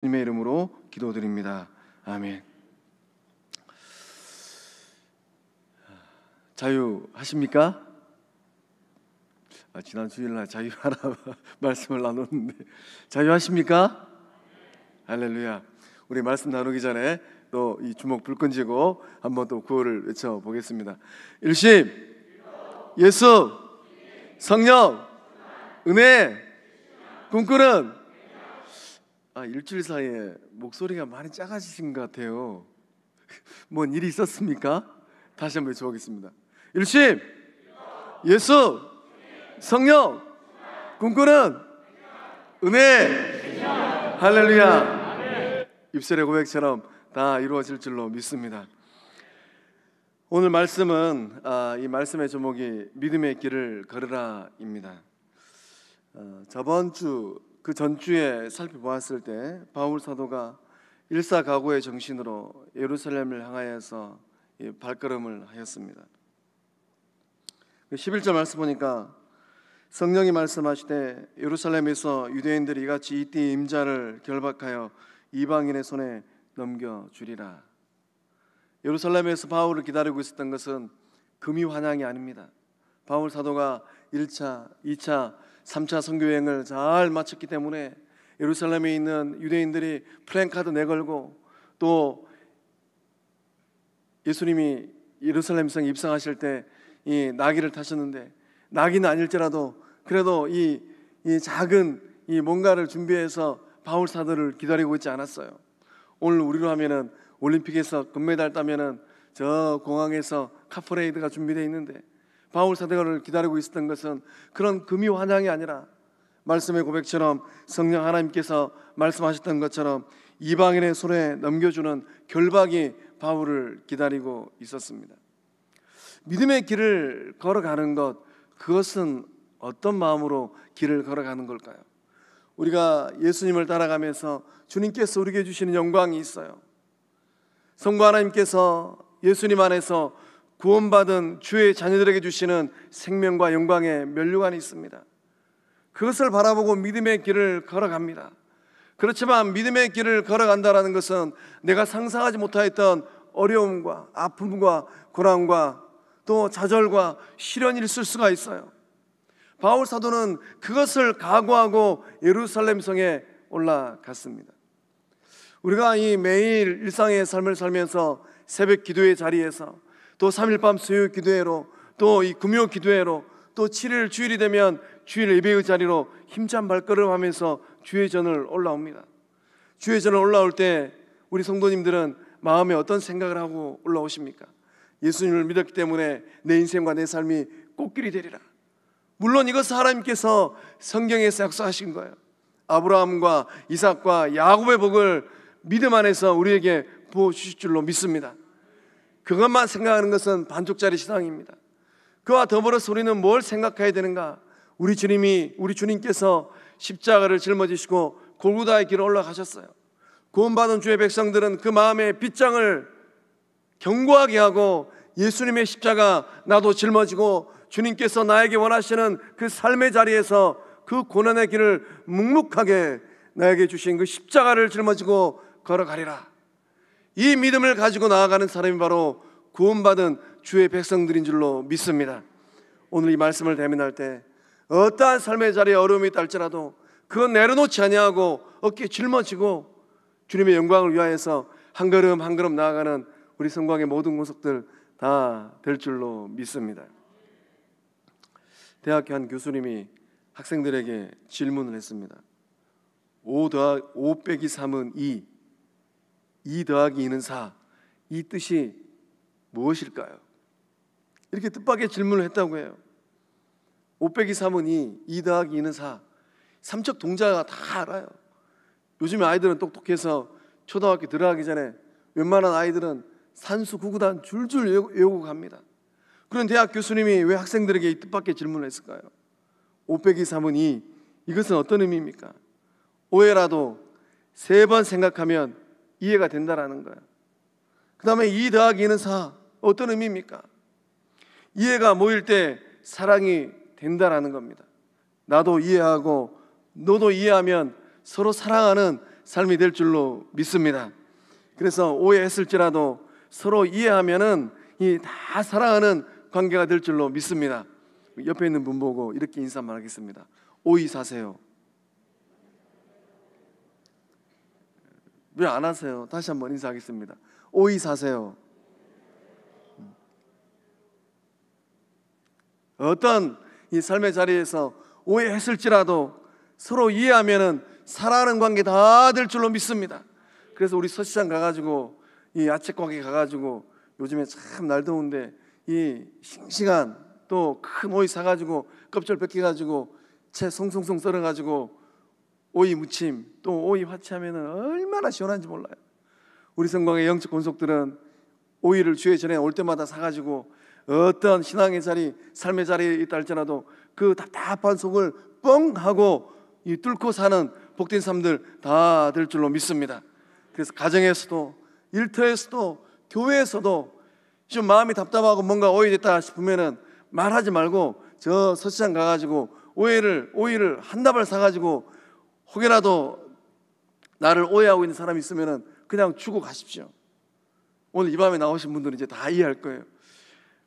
주님의 이름으로 기도드립니다. 아멘. 자유하십니까? 지난 주일날 자유하라 말씀을 나눴는데 자유하십니까? 할렐루야. 우리 말씀 나누기 전에 또 이 주먹 불 끈지고 한번 또 구호를 외쳐보겠습니다. 일심, 예수, 성령, 은혜, 꿈꾸는. 일주일 사이에 목소리가 많이 작아지신 것 같아요. 뭔 일이 있었습니까? 다시 한번 외쳐보겠습니다. 일심, 예수, 성령, 꿈꾸는 은혜. 할렐루야. 입술의 고백처럼 다 이루어질 줄로 믿습니다. 오늘 말씀은 이 말씀의 제목이 믿음의 길을 걸으라입니다. 저번 주 그 전주에 살펴보았을 때 바울 사도가 일사각오의 정신으로 예루살렘을 향하여서 발걸음을 하였습니다. 11절 말씀 보니까 성령이 말씀하시되 예루살렘에서 유대인들이 이같이 이띠 임자를 결박하여 이방인의 손에 넘겨주리라. 예루살렘에서 바울을 기다리고 있었던 것은 금이 환향이 아닙니다. 바울 사도가 1차, 2차, 3차 선교여행을 잘 마쳤기 때문에 예루살렘에 있는 유대인들이 플랜카드 내걸고 또 예수님이 예루살렘 성에 입성하실 때 이 나귀를 타셨는데 나귀는 아닐지라도 그래도 이 작은 이 뭔가를 준비해서 바울 사도를 기다리고 있지 않았어요. 오늘 우리로 하면은 올림픽에서 금메달 따면은 저 공항에서 카퍼레이드가 준비되어 있는데 바울 사도를 기다리고 있었던 것은 그런 금이 환향이 아니라 말씀의 고백처럼 성령 하나님께서 말씀하셨던 것처럼 이방인의 손에 넘겨주는 결박이 바울을 기다리고 있었습니다. 믿음의 길을 걸어가는 것, 그것은 어떤 마음으로 길을 걸어가는 걸까요? 우리가 예수님을 따라가면서 주님께서 우리에게 주시는 영광이 있어요. 성부 하나님께서 예수님 안에서 구원받은 주의 자녀들에게 주시는 생명과 영광의 면류관이 있습니다. 그것을 바라보고 믿음의 길을 걸어갑니다. 그렇지만 믿음의 길을 걸어간다는 것은 내가 상상하지 못했던 어려움과 아픔과 고난과 또 좌절과 시련이 있을 수가 있어요. 바울 사도는 그것을 각오하고 예루살렘 성에 올라갔습니다. 우리가 이 매일 일상의 삶을 살면서 새벽 기도의 자리에서 또 3일 밤 수요 기도회로 또 이 금요 기도회로 또 7일 주일이 되면 주일 예배의 자리로 힘찬 발걸음하면서 주의 전을 올라옵니다. 주의 전을 올라올 때 우리 성도님들은 마음에 어떤 생각을 하고 올라오십니까? 예수님을 믿었기 때문에 내 인생과 내 삶이 꽃길이 되리라. 물론 이것은 하나님께서 성경에서 약속하신 거예요. 아브라함과 이삭과 야곱의 복을 믿음 안에서 우리에게 부어주실 줄로 믿습니다. 그것만 생각하는 것은 반쪽짜리 신앙입니다. 그와 더불어서 우리는 뭘 생각해야 되는가? 우리 주님께서 십자가를 짊어지시고 골고다의 길을 올라가셨어요. 구원받은 주의 백성들은 그 마음의 빗장을 견고하게 하고 예수님의 십자가 나도 짊어지고 주님께서 나에게 원하시는 그 삶의 자리에서 그 고난의 길을 묵묵하게 나에게 주신 그 십자가를 짊어지고 걸어가리라. 이 믿음을 가지고 나아가는 사람이 바로 구원받은 주의 백성들인 줄로 믿습니다. 오늘 이 말씀을 대면할 때 어떠한 삶의 자리에 어려움이 있다 할지라도 그건 내려놓지 아니하고 어깨에 짊어지고 주님의 영광을 위하여서 한 걸음 한 걸음 나아가는 우리 성광의 모든 모습들 다 될 줄로 믿습니다. 대학교 한 교수님이 학생들에게 질문을 했습니다. 5 빼기 3은 2, 2 더하기 2는 4, 이 뜻이 무엇일까요? 이렇게 뜻밖의 질문을 했다고 해요. 5 빼기 3은 2 더하기 2는 4. 삼척 동자가 다 알아요. 요즘 아이들은 똑똑해서 초등학교 들어가기 전에 웬만한 아이들은 산수 구구단 줄줄 외우고 갑니다. 그런 대학 교수님이 왜 학생들에게 이 뜻밖의 질문을 했을까요? 5 빼기 3은 2, 이것은 어떤 의미입니까? 오해라도 3번 생각하면 이해가 된다라는 거예요. 그 다음에 2 더하기 2는 4, 어떤 의미입니까? 이해가 모일 때 사랑이 된다라는 겁니다. 나도 이해하고 너도 이해하면 서로 사랑하는 삶이 될 줄로 믿습니다. 그래서 오해했을지라도 서로 이해하면은 이 다 사랑하는 관계가 될 줄로 믿습니다. 옆에 있는 분 보고 이렇게 인사만 하겠습니다. 오이 사세요. 왜 안 하세요? 다시 한번 인사하겠습니다. 오이 사세요. 어떤 이 삶의 자리에서 오해했을지라도 서로 이해하면은 사랑하는 관계 다 될 줄로 믿습니다. 그래서 우리 서시장 가가지고 이 야채 가게 가가지고 요즘에 참 날 더운데 이 싱싱한 또 큰 오이 사가지고 껍질 벗겨가지고 채 송송송 썰어가지고 오이 무침 또 오이 화채하면은 얼마나 시원한지 몰라요. 우리 성광의 영적 권속들은 오이를 주의 전에 올 때마다 사가지고 어떤 신앙의 자리, 삶의 자리에 있다 할지라도 그 답답한 속을 뻥 하고 이 뚫고 사는 복된 삶들 다 될 줄로 믿습니다. 그래서 가정에서도 일터에서도 교회에서도 좀 마음이 답답하고 뭔가 오해됐다 싶으면은 말하지 말고 저 서시장 가가지고 오이를 한 다발 사가지고 혹여라도 나를 오해하고 있는 사람이 있으면은 그냥 주고 가십시오. 오늘 이 밤에 나오신 분들은 이제 다 이해할 거예요.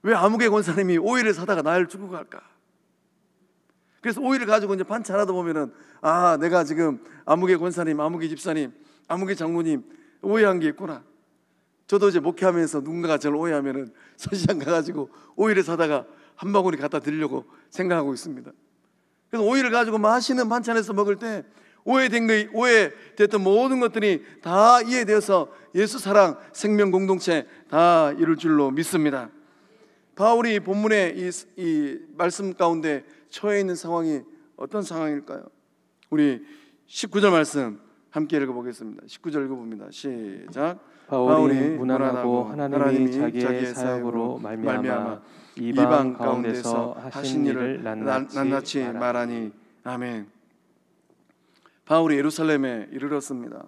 왜 아무개 권사님이 오이를 사다가 나를 주고 갈까? 그래서 오이를 가지고 이제 반찬하다 보면은 아, 내가 지금 아무개 권사님, 아무개 집사님, 아무개 장모님 오해한 게 있구나. 저도 이제 목회하면서 누군가가 저를 오해하면은 서시장 가가지고 오이를 사다가 한 바구니 갖다 드리려고 생각하고 있습니다. 그래서 오이를 가지고 맛있는 반찬에서 먹을 때 오해됐던 모든 것들이 다 이해되어서 예수 사랑, 생명 공동체 다 이룰 줄로 믿습니다. 바울이 본문의 이 말씀 가운데 처해 있는 상황이 어떤 상황일까요? 우리 19절 말씀 함께 읽어보겠습니다. 19절 읽어봅니다. 시작. 바울이 무난하고 하나님이 자기의 사역으로 말미암아 이방 가운데서 하신 일을 낱낱이 말하니. 아멘. 바울이 예루살렘에 이르렀습니다.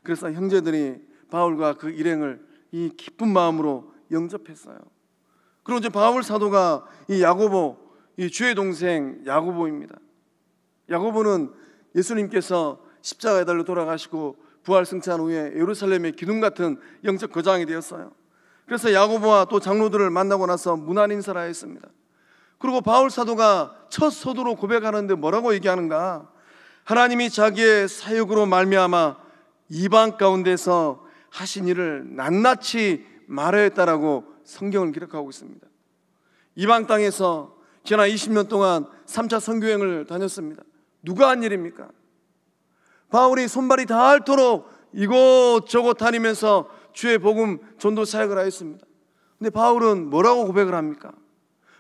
그래서 형제들이 바울과 그 일행을 이 기쁜 마음으로 영접했어요. 그리고 이제 바울 사도가 이 야고보, 이 주의 동생 야고보입니다. 야고보는 예수님께서 십자가에 달려 돌아가시고 부활 승천 후에 예루살렘의 기둥 같은 영적 거장이 되었어요. 그래서 야고보와 또 장로들을 만나고 나서 문안 인사를 하였습니다. 그리고 바울 사도가 첫 서두로 고백하는데 뭐라고 얘기하는가? 하나님이 자기의 사역으로 말미암아 이방 가운데서 하신 일을 낱낱이 말하였다라고 성경을 기록하고 있습니다. 이방 땅에서 지난 20년 동안 3차 선교행을 다녔습니다. 누가 한 일입니까? 바울이 손발이 닳도록 이곳저곳 다니면서 주의 복음 전도 사역을 하였습니다. 근데 바울은 뭐라고 고백을 합니까?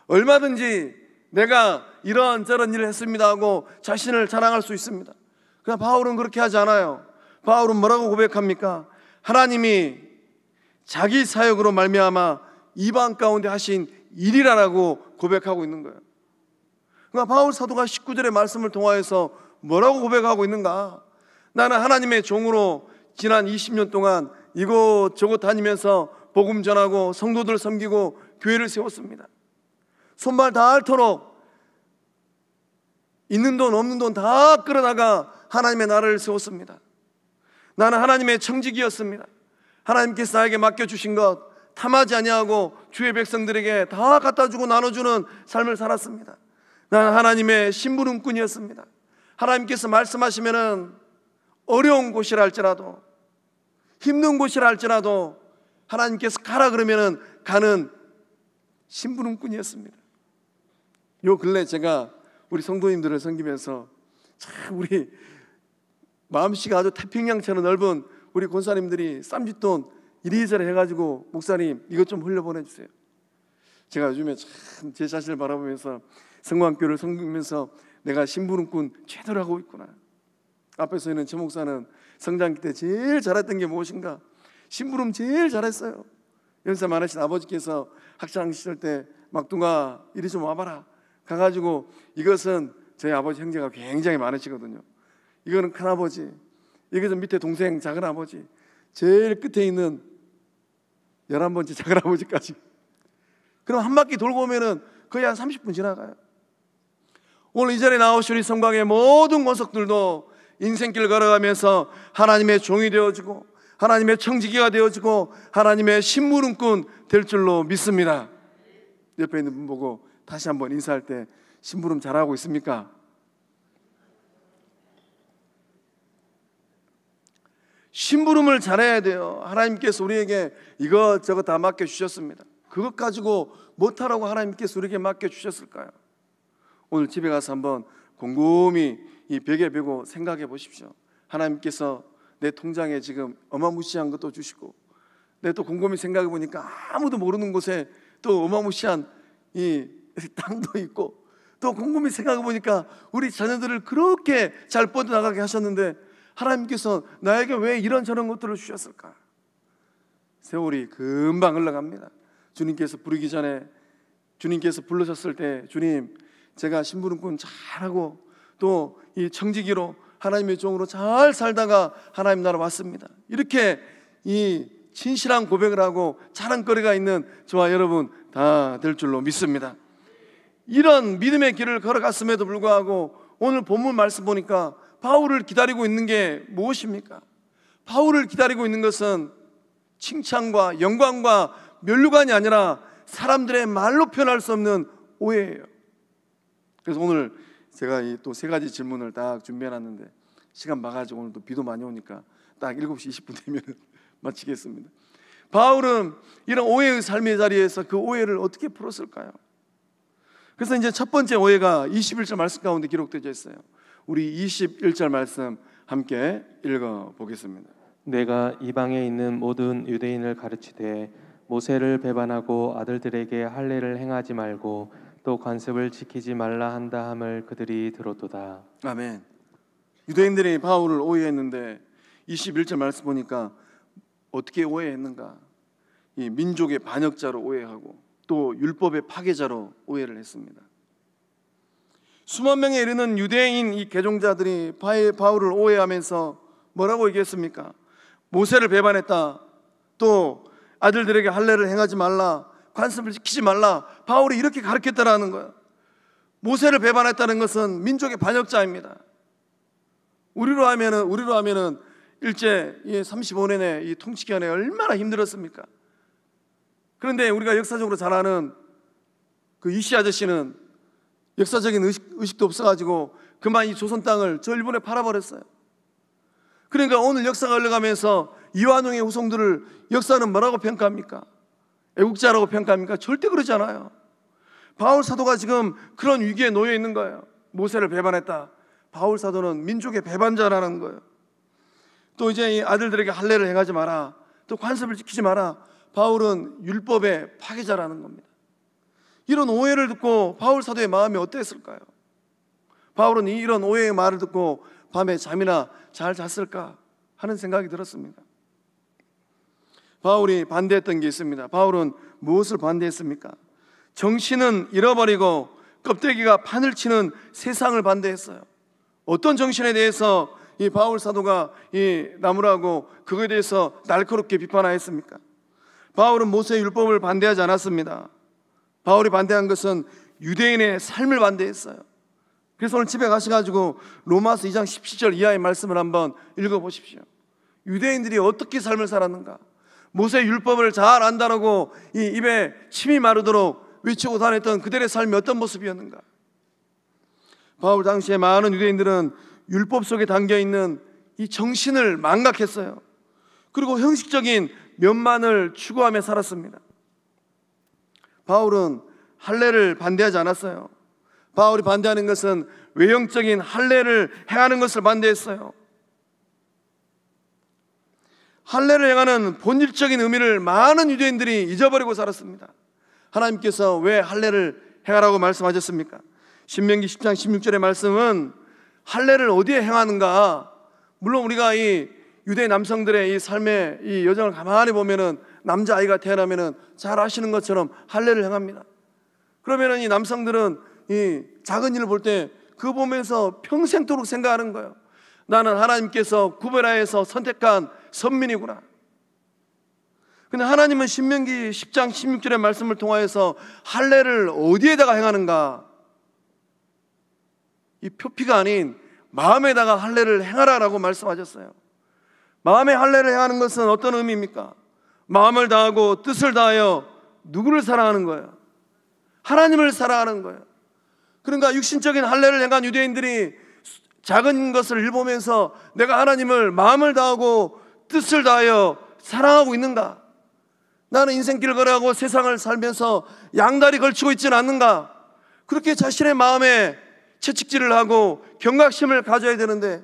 얼마든지 내가 이런저런 일을 했습니다 하고 자신을 자랑할 수 있습니다. 그러나 바울은 그렇게 하지 않아요. 바울은 뭐라고 고백합니까? 하나님이 자기 사역으로 말미암아 이방 가운데 하신 일이라고 고백하고 있는 거예요. 그러니까 바울 사도가 19절의 말씀을 통하여서 뭐라고 고백하고 있는가? 나는 하나님의 종으로 지난 20년 동안 이곳저곳 다니면서 복음 전하고 성도들 섬기고 교회를 세웠습니다. 손발 닳도록 있는 돈 없는 돈 다 끌어다가 하나님의 나라를 세웠습니다. 나는 하나님의 청직이었습니다. 하나님께서 나에게 맡겨주신 것 탐하지 아니하고 주의 백성들에게 다 갖다주고 나눠주는 삶을 살았습니다. 나는 하나님의 심부름꾼이었습니다. 하나님께서 말씀하시면은 어려운 곳이라 할지라도 힘든 곳이라 할지라도 하나님께서 가라 그러면은 가는 심부름꾼이었습니다. 요 근래 제가 우리 성도님들을 섬기면서 참 우리 마음씨가 아주 태평양처럼 넓은 우리 권사님들이 쌈짓돈 이리저리 해가지고 목사님 이것 좀 흘려보내주세요. 제가 요즘에 참 제 자신을 바라보면서 성광교를 섬기면서 내가 심부름꾼 제대로 하고 있구나. 앞에서 있는 제 목사는 성장기 때 제일 잘했던 게 무엇인가? 심부름 제일 잘했어요. 연세 많으신 아버지께서 학창시절 때 막둥아 이리 좀 와봐라 가가지고 이것은 저희 아버지 형제가 굉장히 많으시거든요. 이거는 큰아버지, 이것은 밑에 동생 작은아버지, 제일 끝에 있는 11번째 작은아버지까지. 그럼 한 바퀴 돌고 오면은 거의 한 30분 지나가요. 오늘 이 자리에 나오신 우리 성광의 모든 권속들도 인생길 걸어가면서 하나님의 종이 되어지고 하나님의 청지기가 되어지고 하나님의 심부름꾼 될 줄로 믿습니다. 옆에 있는 분 보고 다시 한번 인사할 때 심부름 잘하고 있습니까? 심부름을 잘해야 돼요. 하나님께서 우리에게 이것저것 다 맡겨주셨습니다. 그것 가지고 못하라고 하나님께서 우리에게 맡겨주셨을까요? 오늘 집에 가서 한번 곰곰이 이 벽에 베고 생각해 보십시오. 하나님께서 내 통장에 지금 어마무시한 것도 주시고, 내 또 곰곰이 생각해 보니까 아무도 모르는 곳에 또 어마무시한 이 땅도 있고, 또 곰곰이 생각해 보니까 우리 자녀들을 그렇게 잘 뻗어나가게 하셨는데 하나님께서 나에게 왜 이런저런 것들을 주셨을까? 세월이 금방 흘러갑니다. 주님께서 부르기 전에, 주님께서 불러셨을 때 주님 제가 심부름꾼 잘하고 또 이 청지기로 하나님의 종으로 잘 살다가 하나님 나라 왔습니다. 이렇게 이 진실한 고백을 하고 자랑거리가 있는 저와 여러분 다 될 줄로 믿습니다. 이런 믿음의 길을 걸어갔음에도 불구하고 오늘 본문 말씀 보니까 바울을 기다리고 있는 게 무엇입니까? 바울을 기다리고 있는 것은 칭찬과 영광과 면류관이 아니라 사람들의 말로 표현할 수 없는 오해예요. 그래서 오늘 제가 이 또 세 가지 질문을 딱 준비해놨는데 시간 막아가지고 오늘 또 비도 많이 오니까 딱 7시 20분 되면 마치겠습니다. 바울은 이런 오해의 삶의 자리에서 그 오해를 어떻게 풀었을까요? 그래서 이제 첫 번째 오해가 21절 말씀 가운데 기록되어 있어요. 우리 21절 말씀 함께 읽어보겠습니다. 내가 이방에 있는 모든 유대인을 가르치되 모세를 배반하고 아들들에게 할례를 행하지 말고 또 관습을 지키지 말라 한다 함을 그들이 들었도다. 아멘. 유대인들이 바울을 오해했는데 21절 말씀 보니까 어떻게 오해했는가? 이 민족의 반역자로 오해하고 또 율법의 파괴자로 오해를 했습니다. 수만 명에 이르는 유대인 이 개종자들이 바울을 오해하면서 뭐라고 얘기했습니까? 모세를 배반했다. 또 아들들에게 할례를 행하지 말라. 관습을 지키지 말라. 바울이 이렇게 가르쳤다라는 거예요. 모세를 배반했다는 것은 민족의 반역자입니다. 우리로 하면은 일제 35년의 이 통치 기간에 얼마나 힘들었습니까? 그런데 우리가 역사적으로 잘 아는 그 이씨 아저씨는 역사적인 의식도 없어가지고 그만 이 조선 땅을 저 일본에 팔아버렸어요. 그러니까 오늘 역사가 흘러가면서 이완용의 후손들을 역사는 뭐라고 평가합니까? 애국자라고 평가합니까? 절대 그러지 않아요. 바울 사도가 지금 그런 위기에 놓여 있는 거예요. 모세를 배반했다. 바울 사도는 민족의 배반자라는 거예요. 또 이제 이 아들들에게 할례를 행하지 마라. 또 관습을 지키지 마라. 바울은 율법의 파괴자라는 겁니다. 이런 오해를 듣고 바울 사도의 마음이 어땠을까요? 바울은 이런 오해의 말을 듣고 밤에 잠이나 잘 잤을까 하는 생각이 들었습니다. 바울이 반대했던 게 있습니다. 바울은 무엇을 반대했습니까? 정신은 잃어버리고 껍데기가 판을 치는 세상을 반대했어요. 어떤 정신에 대해서 이 바울 사도가 이 나무라고 그거에 대해서 날카롭게 비판하였습니까? 바울은 모세의 율법을 반대하지 않았습니다. 바울이 반대한 것은 유대인의 삶을 반대했어요. 그래서 오늘 집에 가셔가지고 로마서 2장 17절 이하의 말씀을 한번 읽어보십시오. 유대인들이 어떻게 삶을 살았는가? 모세의 율법을 잘 안다라고 이 입에 침이 마르도록 외치고 다녔던 그들의 삶이 어떤 모습이었는가? 바울 당시에 많은 유대인들은 율법 속에 담겨있는 이 정신을 망각했어요. 그리고 형식적인 면만을 추구하며 살았습니다. 바울은 할례를 반대하지 않았어요. 바울이 반대하는 것은 외형적인 할례를 행하는 것을 반대했어요. 할례를 행하는 본질적인 의미를 많은 유대인들이 잊어버리고 살았습니다. 하나님께서 왜 할례를 행하라고 말씀하셨습니까? 신명기 10장 16절의 말씀은 할례를 어디에 행하는가? 물론 우리가 이 유대 남성들의 이 삶의 이 여정을 가만히 보면은 남자아이가 태어나면은 잘 아시는 것처럼 할례를 행합니다. 그러면은 이 남성들은 이 작은 일을 볼 때 그거 보면서 평생도록 생각하는 거예요. 나는 하나님께서 구별하여서 선택한 선민이구나. 근데 하나님은 신명기 10장 16절의 말씀을 통하여서 할례를 어디에다가 행하는가? 이 표피가 아닌 마음에다가 할례를 행하라라고 말씀하셨어요. 마음의 할례를 행하는 것은 어떤 의미입니까? 마음을 다하고 뜻을 다하여 누구를 사랑하는 거예요? 하나님을 사랑하는 거예요. 그러니까 육신적인 할례를 행한 유대인들이 작은 것을 일보면서 내가 하나님을 마음을 다하고 뜻을 다하여 사랑하고 있는가? 나는 인생길을 걸어가고 세상을 살면서 양다리 걸치고 있지는 않는가? 그렇게 자신의 마음에 채찍질을 하고 경각심을 가져야 되는데,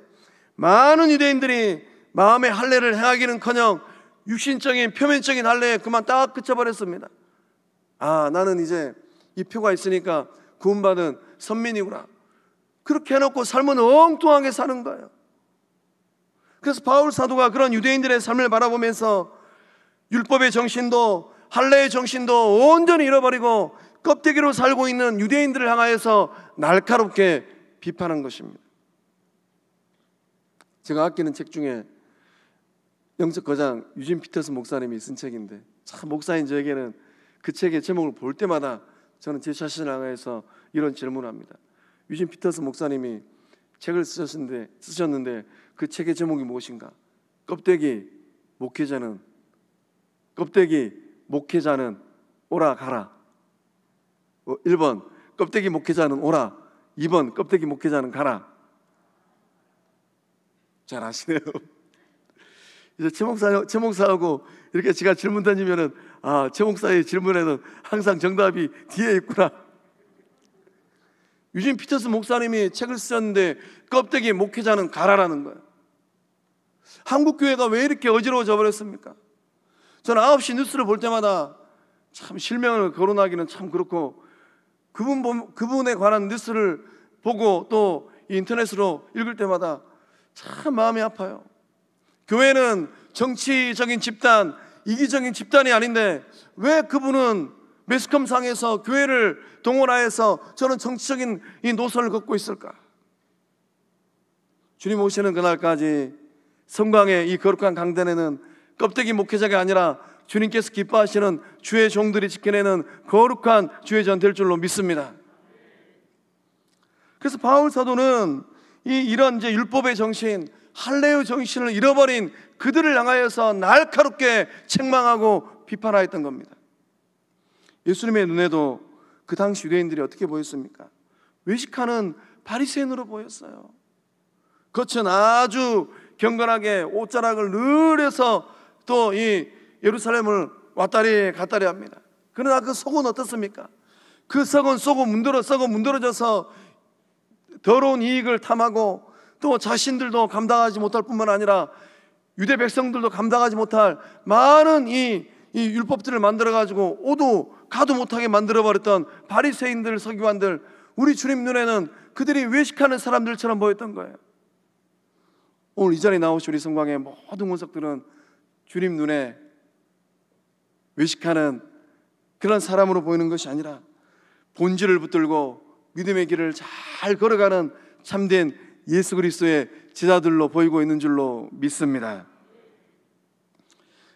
많은 유대인들이 마음의 할례를 행하기는커녕 육신적인 표면적인 할례에 그만 딱 그쳐버렸습니다. 아, 나는 이제 이 표가 있으니까 구원받은 선민이구나. 그렇게 해놓고 삶은 엉뚱하게 사는 거예요. 그래서 바울 사도가 그런 유대인들의 삶을 바라보면서 율법의 정신도 할례의 정신도 온전히 잃어버리고 껍데기로 살고 있는 유대인들을 향하여서 날카롭게 비판한 것입니다. 제가 아끼는 책 중에 영적 거장 유진 피터스 목사님이 쓴 책인데, 참 목사인 저에게는 그 책의 제목을 볼 때마다 저는 제 자신을 향해서 이런 질문을 합니다. 유진 피터스 목사님이 책을 쓰셨는데 그 책의 제목이 무엇인가? 껍데기 목회자는 오라 가라. 1번 껍데기 목회자는 오라, 2번 껍데기 목회자는 가라. 잘 아시네요. 이제 최 목사하고 이렇게 제가 질문 던지면은, 아, 최 목사의 질문에는 항상 정답이 뒤에 있구나. 유진 피터스 목사님이 책을 쓰셨는데 껍데기 목회자는 가라라는 거예요. 한국 교회가 왜 이렇게 어지러워져 버렸습니까? 저는 9시 뉴스를 볼 때마다 참 실명을 거론하기는 참 그렇고, 그분에 관한 뉴스를 보고 또 인터넷으로 읽을 때마다 참 마음이 아파요. 교회는 정치적인 집단, 이기적인 집단이 아닌데 왜 그분은 매스컴상에서 교회를 동원하여서 저는 정치적인 이 노선을 걷고 있을까? 주님 오시는 그날까지 성광의 이 거룩한 강단에는 껍데기 목회자가 아니라 주님께서 기뻐하시는 주의 종들이 지켜내는 거룩한 주의 전 될 줄로 믿습니다. 그래서 바울 사도는 이런 이제 율법의 정신, 할례의 정신을 잃어버린 그들을 향하여서 날카롭게 책망하고 비판하였던 겁니다. 예수님의 눈에도 그 당시 유대인들이 어떻게 보였습니까? 외식하는 바리새인으로 보였어요. 겉은 아주 경건하게 옷자락을 늘 해서 또 이 예루살렘을 왔다리 갔다리 합니다. 그러나 그 속은 어떻습니까? 그 속은 썩어 문드러져서 더러운 이익을 탐하고 또 자신들도 감당하지 못할 뿐만 아니라 유대 백성들도 감당하지 못할 많은 이 율법들을 만들어가지고 오도 가도 못하게 만들어버렸던 바리새인들, 서기관들, 우리 주님 눈에는 그들이 외식하는 사람들처럼 보였던 거예요. 오늘 이 자리에 나오신 우리 성광의 모든 권석들은 주님 눈에 외식하는 그런 사람으로 보이는 것이 아니라 본질을 붙들고 믿음의 길을 잘 걸어가는 참된 예수 그리스도의 제자들로 보이고 있는 줄로 믿습니다.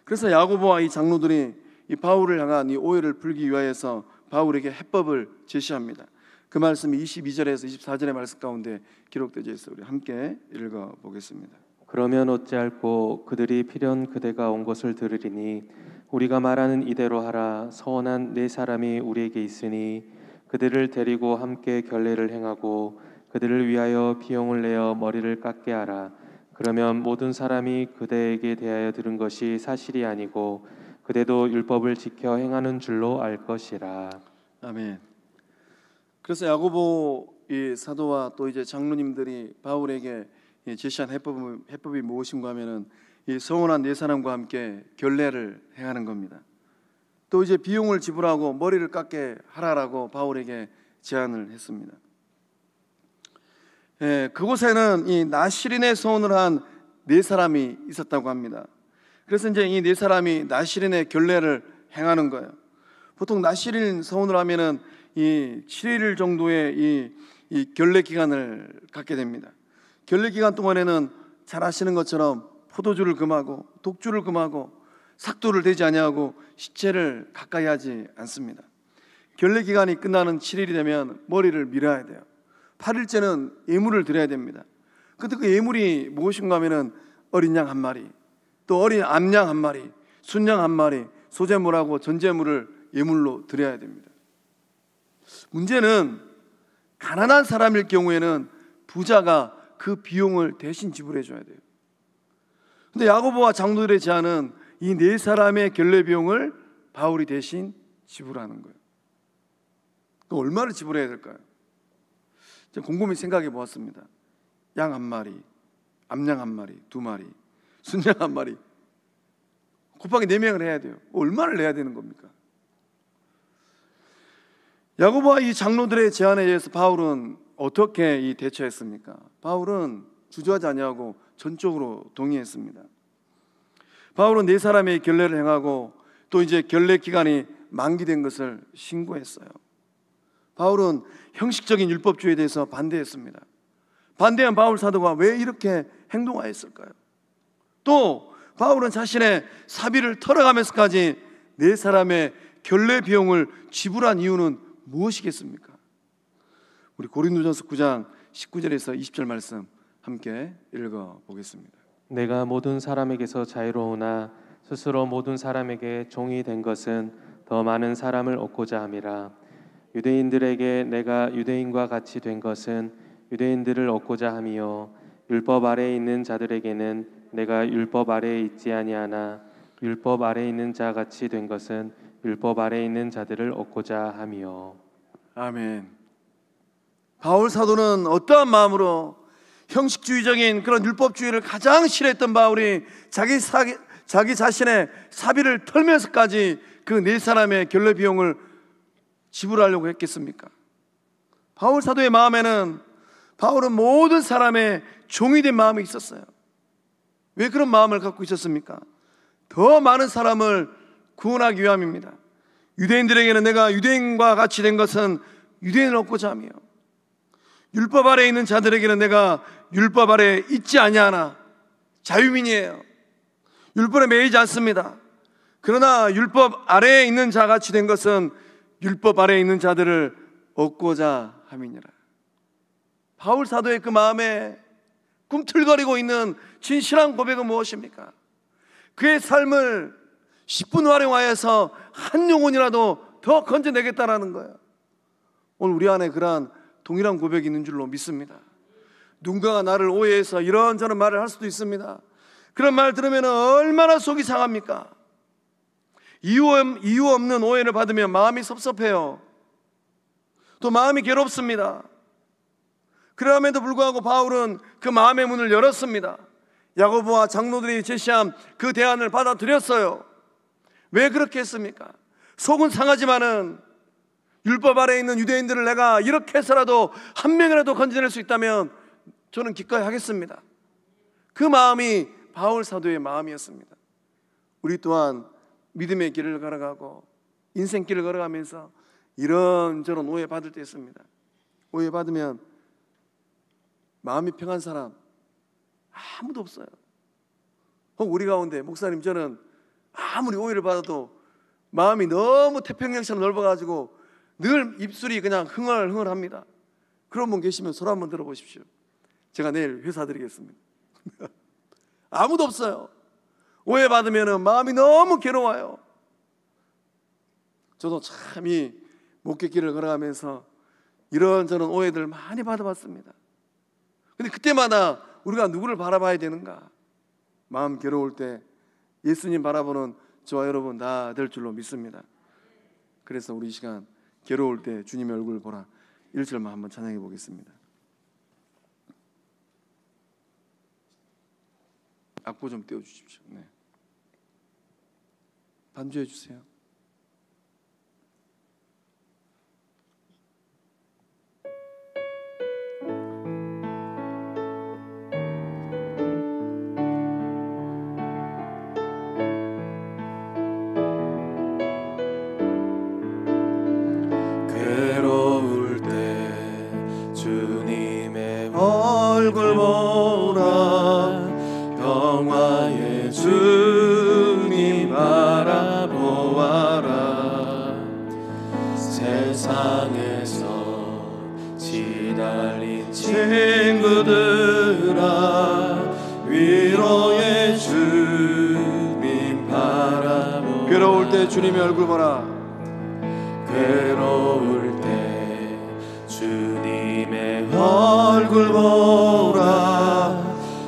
그래서 야고보와 이 장로들이 이 바울을 향한 이 오해를 풀기 위하여서 바울에게 해법을 제시합니다. 그 말씀이 22절에서 24절의 말씀 가운데 기록되어 있어요. 우리 함께 읽어보겠습니다. 그러면 어찌할꼬 그들이 필연 그대가 온 것을 들으리니 우리가 말하는 이대로 하라. 서원한 네 사람이 우리에게 있으니 그들을 데리고 함께 결례를 행하고 그들을 위하여 비용을 내어 머리를 깎게 하라. 그러면 모든 사람이 그대에게 대하여 들은 것이 사실이 아니고 그대도 율법을 지켜 행하는 줄로 알 것이라. 아멘. 그래서 야고보 이 사도와 또 이제 장로님들이 바울에게 제시한 해법이 무엇인가 하면은 이 서원한 네 사람과 함께 결례를 행하는 겁니다. 또 이제 비용을 지불하고 머리를 깎게 하라라고 바울에게 제안을 했습니다. 그곳에는 이 나시린의 서원을 한 네 사람이 있었다고 합니다. 그래서 이제 이 네 사람이 나시린의 결례를 행하는 거예요. 보통 나시린 서원을 하면은 이 7일 정도의 이 결례 기간을 갖게 됩니다. 결례 기간 동안에는 잘 아시는 것처럼 포도주를 금하고 독주를 금하고 삭도를 대지 아니하고 시체를 가까이 하지 않습니다. 결례 기간이 끝나는 7일이 되면 머리를 밀어야 돼요. 8일째는 예물을 드려야 됩니다. 근데 그 예물이 무엇인가 하면은 어린 양 한 마리, 또 어린 암양 한 마리, 순양 한 마리, 소제물하고 전제물을 예물로 드려야 됩니다. 문제는 가난한 사람일 경우에는 부자가 그 비용을 대신 지불해 줘야 돼요. 근데 야고보와 장로들의 제안은 이 네 사람의 결례 비용을 바울이 대신 지불하는 거예요. 그럼 얼마를 지불해야 될까요? 제가 곰곰이 생각해 보았습니다. 양 한 마리, 암양 한 마리, 두 마리, 순양 한 마리 곱하기 4명을 해야 돼요. 얼마를 내야 되는 겁니까? 야고보와 이 장로들의 제안에 의해서 바울은 어떻게 대처했습니까? 바울은 주저하지 아니하고 전적으로 동의했습니다. 바울은 네 사람의 결례를 행하고 또 이제 결례 기간이 만기된 것을 신고했어요. 바울은 형식적인 율법주의에 대해서 반대했습니다. 반대한 바울 사도가 왜 이렇게 행동하였을까요? 또 바울은 자신의 사비를 털어가면서까지 네 사람의 결례 비용을 지불한 이유는 무엇이겠습니까? 우리 고린도전서 9장 19절에서 20절 말씀 함께 읽어보겠습니다. 내가 모든 사람에게서 자유로우나 스스로 모든 사람에게 종이 된 것은 더 많은 사람을 얻고자 함이라. 유대인들에게 내가 유대인과 같이 된 것은 유대인들을 얻고자 함이요 율법 아래에 있는 자들에게는 내가 율법 아래에 있지 아니하나 율법 아래에 있는 자 같이 된 것은 율법 아래에 있는 자들을 얻고자 함이요. 아멘. 바울 사도는 어떠한 마음으로 형식주의적인 그런 율법주의를 가장 싫어했던 바울이 자기 자신의 사비를 털면서까지 그 네 사람의 결례 비용을 지불하려고 했겠습니까? 바울 사도의 마음에는 바울은 모든 사람의 종이 된 마음이 있었어요. 왜 그런 마음을 갖고 있었습니까? 더 많은 사람을 구원하기 위함입니다. 유대인들에게는 내가 유대인과 같이 된 것은 유대인을 얻고자 함이요 율법 아래에 있는 자들에게는 내가 율법 아래에 있지 아니하나 자유민이에요. 율법에 매이지 않습니다. 그러나 율법 아래에 있는 자같이 된 것은 율법 아래에 있는 자들을 얻고자 함이니라. 바울 사도의 그 마음에 꿈틀거리고 있는 진실한 고백은 무엇입니까? 그의 삶을 10분 활용하여서 한 영혼이라도 더 건져내겠다라는 거예요. 오늘 우리 안에 그러한 동일한 고백이 있는 줄로 믿습니다. 누군가가 나를 오해해서 이런저런 말을 할 수도 있습니다. 그런 말 들으면 얼마나 속이 상합니까? 이유 없는 오해를 받으면 마음이 섭섭해요. 또 마음이 괴롭습니다. 그럼에도 불구하고 바울은 그 마음의 문을 열었습니다. 야고보와 장로들이 제시한 그 대안을 받아들였어요. 왜 그렇게 했습니까? 속은 상하지만은 율법 아래에 있는 유대인들을 내가 이렇게 해서라도 한 명이라도 건져낼 수 있다면 저는 기꺼이 하겠습니다. 그 마음이 바울 사도의 마음이었습니다. 우리 또한 믿음의 길을 걸어가고 인생길을 걸어가면서 이런저런 오해받을 때 있습니다. 오해받으면 마음이 평한 사람 아무도 없어요. 혹 우리 가운데 목사님 저는 아무리 오해를 받아도 마음이 너무 태평양처럼 넓어가지고 늘 입술이 그냥 흥얼흥얼합니다. 그런 분 계시면 손 한번 들어보십시오. 제가 내일 회사 드리겠습니다. 아무도 없어요. 오해받으면 마음이 너무 괴로워요. 저도 참 이 목회길을 걸어가면서 이런저런 오해들 많이 받아봤습니다. 근데 그때마다 우리가 누구를 바라봐야 되는가? 마음 괴로울 때 예수님 바라보는 저와 여러분 다 될 줄로 믿습니다. 그래서 우리 이 시간 괴로울 때 주님의 얼굴을 보라 1절만 한번 찬양해 보겠습니다. 악보 좀 떼어주십시오. 네. 반주해 주세요. 괴로울 때 주님의 얼굴 보라 평화의 주님 바라보아라 세상에서 시달린 친구들아 보아라. 위로의 주님 바라보아라. 괴로울 때 주님의 얼굴 보라. 괴로울 때 주님의 얼굴 보라.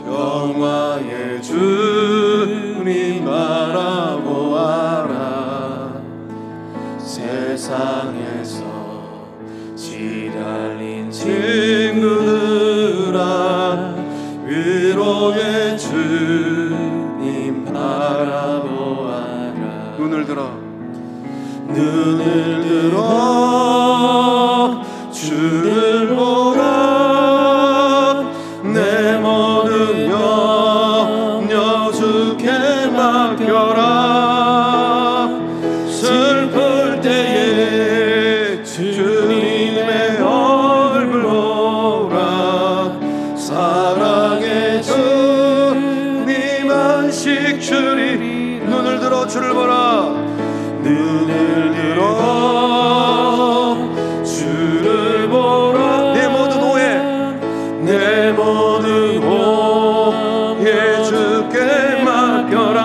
영화의 주님 바라보아라. 세상에서 지랄린 친구들아, 위로의 주님 바라보아라. 눈을 들어 주를 보라. 내 모든 염려 주께 맡겨라. 슬플 때에 주님의 얼굴 보라. 사랑의 주님 안식 주리. 눈을 들어 주를 보라. 눈을 들어 주를 보라. 내 모든 오해, 내 모든 오해 주께 맡겨라.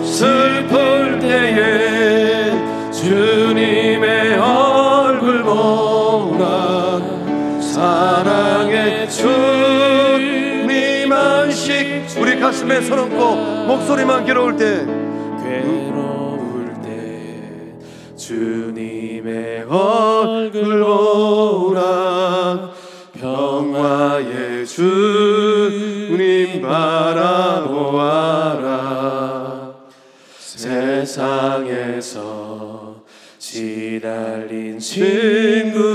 슬플 때에 주님의 얼굴 보라. 사랑의 주님 안식. 우리 가슴에 손 얹고 목소리만 괴로울 때 주님의 얼굴 보라. 평화의 주님 바라보아라. 세상에서 시달린 친구들아,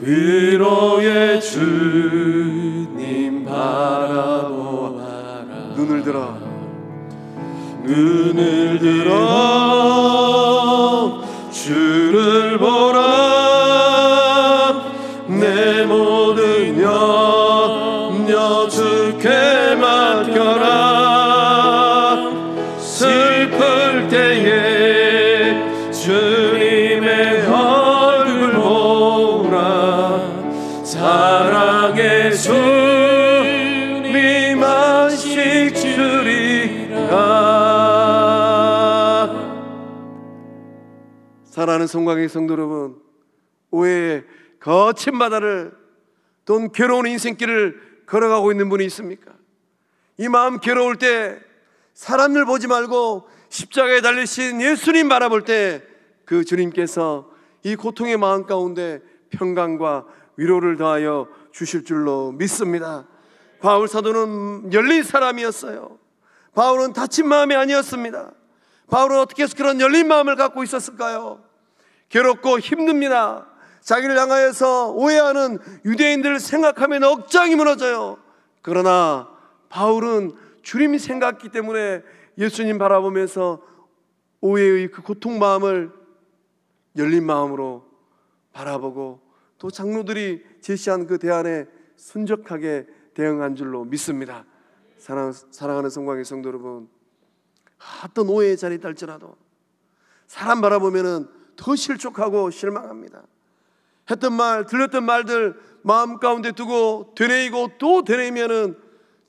위로의 주님 바라보아라. 눈을 들어 눈을 들어 주를 보라. 내 모든 염려 주께 맡겨라. 슬플 때에 주님의 얼굴 보라. 사랑의 주님 안식 주리라. 사랑하는 성광의 성도 여러분, 오해의 거친 바다를 돈 괴로운 인생길을 걸어가고 있는 분이 있습니까? 이 마음 괴로울 때 사람을 보지 말고 십자가에 달리신 예수님 바라볼 때 그 주님께서 이 고통의 마음 가운데 평강과 위로를 더하여 주실 줄로 믿습니다. 바울 사도는 열린 사람이었어요. 바울은 다친 마음이 아니었습니다. 바울은 어떻게 해서 그런 열린 마음을 갖고 있었을까요? 괴롭고 힘듭니다. 자기를 향하여서 오해하는 유대인들을 생각하면 억장이 무너져요. 그러나 바울은 주님이 생각했기 때문에 예수님 바라보면서 오해의 그 고통 마음을 열린 마음으로 바라보고 또 장로들이 제시한 그 대안에 순적하게 대응한 줄로 믿습니다. 사랑하는 성광의 성도 여러분, 어떤 오해의 자리에 있달지라도 사람 바라보면은 더 실족하고 실망합니다. 했던 말, 들렸던 말들 마음 가운데 두고 되뇌이고 또 되뇌이면은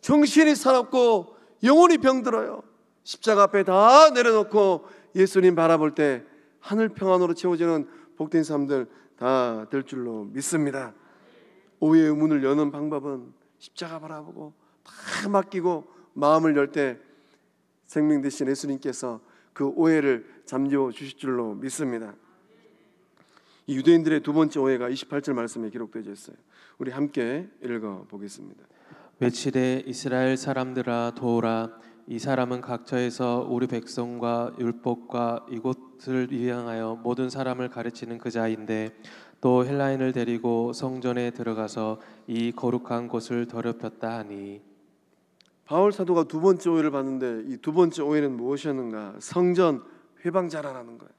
정신이 사납고 영혼이 병들어요. 십자가 앞에 다 내려놓고 예수님 바라볼 때 하늘 평안으로 채워지는 복된 삶들 다 될 줄로 믿습니다. 오해의 문을 여는 방법은 십자가 바라보고 다 맡기고 마음을 열 때 생명 되신 예수님께서 그 오해를 잠재워 주실 줄로 믿습니다. 이 유대인들의 두 번째 오해가 28절 말씀에 기록되어 있어요. 우리 함께 읽어보겠습니다. 외치되 이스라엘 사람들아 도우라. 이 사람은 각처에서 우리 백성과 율법과 이곳을 위향하여 모든 사람을 가르치는 그 자인데 또 헬라인을 데리고 성전에 들어가서 이 거룩한 곳을 더럽혔다 하니. 바울 사도가 두 번째 오해를 받는데 이 두 번째 오해는 무엇이었는가? 성전 회방자라는 거예요.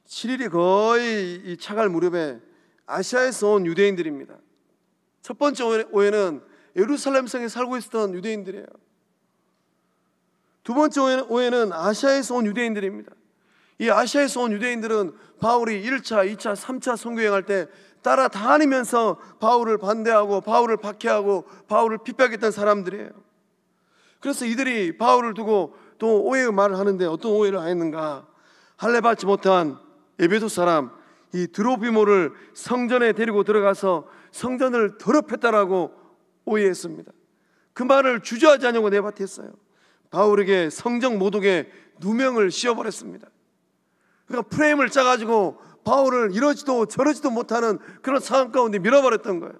7일이 거의 이 차갈 무렵에 아시아에서 온 유대인들입니다. 첫 번째 오해는 예루살렘 성에 살고 있었던 유대인들이에요. 두 번째 오해는 아시아에서 온 유대인들입니다. 이 아시아에서 온 유대인들은 바울이 1차, 2차, 3차 선교행할 때 따라다니면서 바울을 반대하고 바울을 박해하고 바울을 핍박했던 사람들이에요. 그래서 이들이 바울을 두고 또 오해의 말을 하는데 어떤 오해를 하였는가? 할례 받지 못한 에베소 사람 이 드로피모를 성전에 데리고 들어가서 성전을 더럽혔다라고 오해했습니다. 그 말을 주저하지 않냐고 내뱉었어요. 바울에게 성전 모독의 누명을 씌워버렸습니다. 그러니까 프레임을 짜가지고 바울을 이러지도 저러지도 못하는 그런 상황 가운데 밀어버렸던 거예요.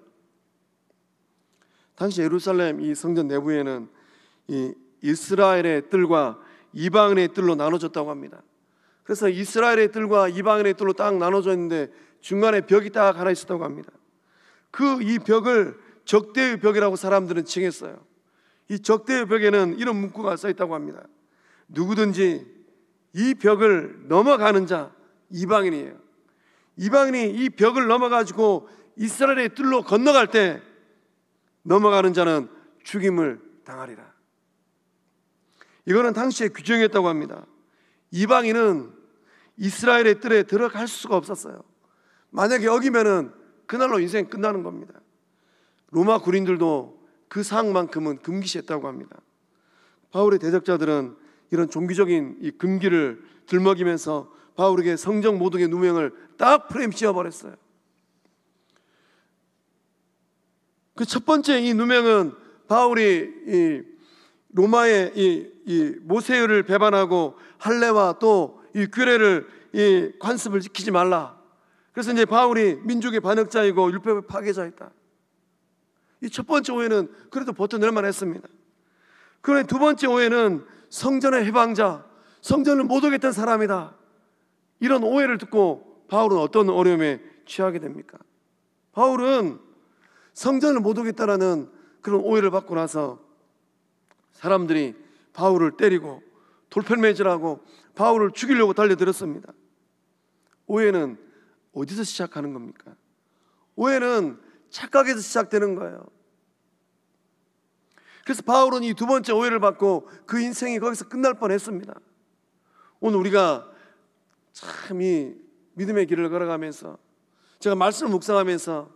당시 예루살렘 이 성전 내부에는 이 이스라엘의 뜰과 이방인의 뜰로 나눠졌다고 합니다. 그래서 이스라엘의 뜰과 이방인의 뜰로 딱 나눠져 있는데 중간에 벽이 딱 하나 있었다고 합니다. 그 이 벽을 적대의 벽이라고 사람들은 칭했어요. 이 적대의 벽에는 이런 문구가 써 있다고 합니다. 누구든지 이 벽을 넘어가는 자, 이방인이에요. 이방인이 이 벽을 넘어가지고 이스라엘의 뜰로 건너갈 때 넘어가는 자는 죽임을 당하리라. 이거는 당시의 규정이었다고 합니다. 이방인은 이스라엘의 뜰에 들어갈 수가 없었어요. 만약에 어기면은 그날로 인생 끝나는 겁니다. 로마 군인들도 그 사항만큼은 금기시했다고 합니다. 바울의 대적자들은 이런 종교적인 이 금기를 들먹이면서 바울에게 성정 모독의 누명을 딱 프레임 씌워버렸어요. 그 첫 번째 이 누명은 바울이 이 로마의 이 모세율을 배반하고 할례와 또 이 규례를 이 관습을 지키지 말라. 그래서 이제 바울이 민족의 반역자이고 율법의 파괴자였다. 이 첫 번째 오해는 그래도 버텨낼 만했습니다. 그런데 두 번째 오해는 성전의 해방자, 성전을 모독했던 사람이다. 이런 오해를 듣고 바울은 어떤 어려움에 취하게 됩니까? 바울은 성전을 모독했다라는 그런 오해를 받고 나서 사람들이 바울을 때리고 돌팔매질하고 바울을 죽이려고 달려들었습니다. 오해는 어디서 시작하는 겁니까? 오해는 착각에서 시작되는 거예요. 그래서 바울은 이 두 번째 오해를 받고 그 인생이 거기서 끝날 뻔했습니다. 오늘 우리가 참 이 믿음의 길을 걸어가면서 제가 말씀을 묵상하면서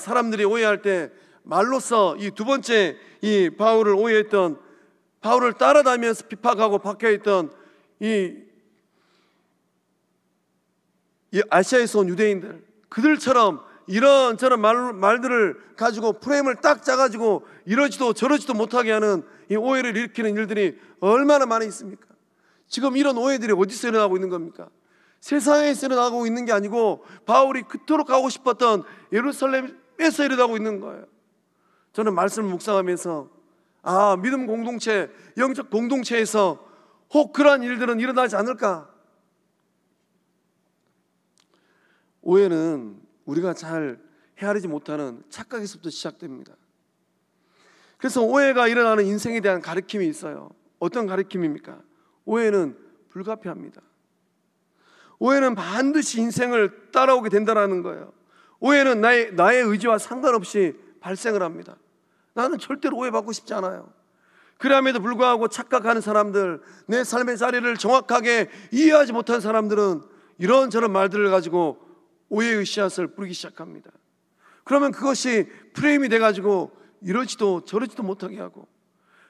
사람들이 오해할 때 말로써 이 두 번째 이 바울을 오해했던, 바울을 따라다니면서 비판하고 박해했던 이 아시아에서 온 유대인들, 그들처럼 이런저런 말들을 가지고 프레임을 딱 짜가지고 이러지도 저러지도 못하게 하는 이 오해를 일으키는 일들이 얼마나 많이 있습니까? 지금 이런 오해들이 어디서 일어나고 있는 겁니까? 세상에서 일어나고 있는 게 아니고 바울이 그토록 가고 싶었던 예루살렘에서 일어나고 있는 거예요. 저는 말씀을 묵상하면서 믿음 공동체, 영적 공동체에서 혹 그러한 일들은 일어나지 않을까? 오해는 우리가 잘 헤아리지 못하는 착각에서부터 시작됩니다. 그래서 오해가 일어나는 인생에 대한 가르침이 있어요. 어떤 가르침입니까? 오해는 불가피합니다. 오해는 반드시 인생을 따라오게 된다는 거예요. 오해는 나의 의지와 상관없이 발생을 합니다. 나는 절대로 오해받고 싶지 않아요. 그럼에도 불구하고 착각하는 사람들, 내 삶의 자리를 정확하게 이해하지 못한 사람들은 이런저런 말들을 가지고 오해의 씨앗을 뿌리기 시작합니다. 그러면 그것이 프레임이 돼가지고 이러지도 저러지도 못하게 하고